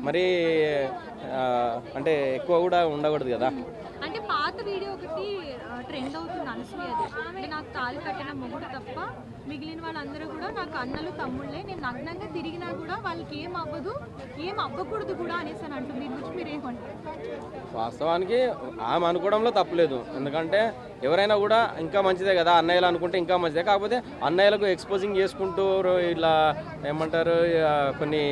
మరి అంటే ఎక్కువ కూడా ఉండకూడదు కదా. అంటే పాత వీడియో ఒకటి ట్రెండ్ అవుతుంది అనసూయది. అంటే నాకు తాళి కట్టిన మొగుడు తప్ప మిగిలిన వాళ్ళందరూ కూడా నాకు అన్నలు తమ్ముళ్ళే, నేను నగ్నంగా తిరిగినా కూడా వాళ్ళకి ఏం అవ్వదు, ఏం అవ్వకూడదు కూడా అనేసి అని అంటుంది. దీని గురించి మీరు ఏమంటారు? వాస్తవానికి ఆమె అనుకోవడంలో తప్పులేదు, ఎందుకంటే ఎవరైనా కూడా ఇంకా మంచిదే కదా, అన్నయ్యలు అనుకుంటే ఇంకా మంచిదే. కాకపోతే అన్నయ్యలకు ఎక్స్పోజింగ్ చేసుకుంటూ ఇలా ఏమంటారు కొన్ని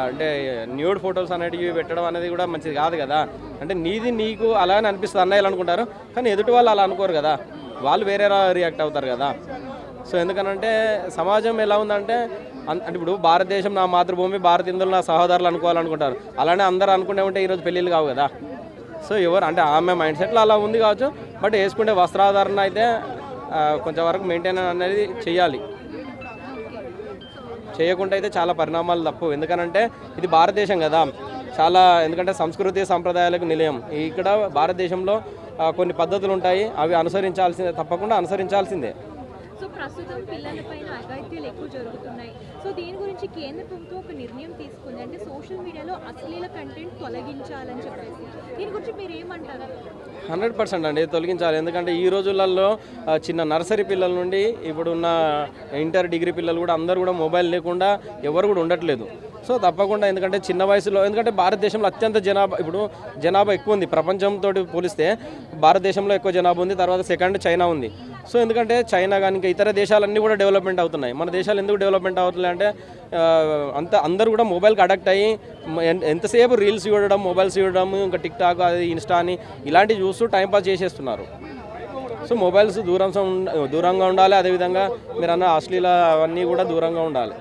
అంటే న్యూడ్ ఫొటోస్ అనేటివి పెట్టడం అనేది కూడా మంచిది కాదు కదా. అంటే నీది నీకు అలానే అనిపిస్తుంది, అన్నయ్యలు అనుకుంటారు, కానీ ఎదుటి వాళ్ళు అలా అనుకోరు కదా, వాళ్ళు వేరే రియాక్ట్ అవుతారు కదా. సో ఎందుకనంటే సమాజం ఎలా ఉందంటే అంటే ఇప్పుడు భారతదేశం నా మాతృభూమి, భారతీయులు నా సహోదరులు అనుకోవాలనుకుంటారు, అలానే అందరూ అనుకునే ఉంటే ఈరోజు పెళ్ళిళ్ళు కావు కదా. సో ఎవరు అంటే ఆమె మైండ్ సెట్లో అలా ఉంది కావచ్చు, బట్ వేసుకుంటే వస్త్రాధారణ అయితే కొంచెం వరకు మెయింటైన్ అనేది చేయాలి. చేయకుండా అయితే చాలా పరిణామాలు తప్పు, ఎందుకనంటే ఇది భారతదేశం కదా, చాలా ఎందుకంటే సంస్కృతి సంప్రదాయాలకు నిలయం. ఇక్కడ భారతదేశంలో కొన్ని పద్ధతులు ఉంటాయి, అవి అనుసరించాల్సిందే, తప్పకుండా అనుసరించాల్సిందే. సో ప్రస్తుతం పిల్లలపైన అఘాయిత్యాలు ఎక్కువ జరుగుతున్నాయి. సో దీని గురించి కేంద్ర ప్రభుత్వం ఒక నిర్ణయం తీసుకుంది, అంటే సోషల్ మీడియాలో అశ్లీల కంటెంట్ తొలగించాలని చెప్పేసి. దీని గురించి మీరు ఏమంటారు? 100% అండి తొలగించాలి, ఎందుకంటే ఈ రోజులలో చిన్న నర్సరీ పిల్లల నుండి ఇప్పుడున్న ఇంటర్ డిగ్రీ పిల్లలు కూడా అందరూ కూడా మొబైల్ లేకుండా ఎవరు కూడా ఉండట్లేదు. సో తప్పకుండా, ఎందుకంటే చిన్న వయసులో, ఎందుకంటే భారతదేశంలో అత్యంత జనాభా ఎక్కువ ఉంది, ప్రపంచంతో పోలిస్తే భారతదేశంలో ఎక్కువ జనాభా ఉంది, తర్వాత సెకండ్ చైనా ఉంది. సో ఎందుకంటే చైనా కానీ ఇంకా ఇతర దేశాలన్నీ కూడా డెవలప్మెంట్ అవుతున్నాయి, మన దేశాలు ఎందుకు డెవలప్మెంట్ అవుతున్నాయి అంటే అందరూ కూడా మొబైల్కి అడక్ట్ అయ్యి ఎంతసేపు రీల్స్ చూడడం, మొబైల్స్ చూడడం, ఇంకా టిక్ టాక్ అది ఇన్స్టా అని ఇలాంటివి చూస్తూ టైంపాస్ చేసేస్తున్నారు. సో మొబైల్స్ దూరంగా ఉండాలి, అదేవిధంగా మీరు అన్న అశ్లీల అవన్నీ కూడా దూరంగా ఉండాలి.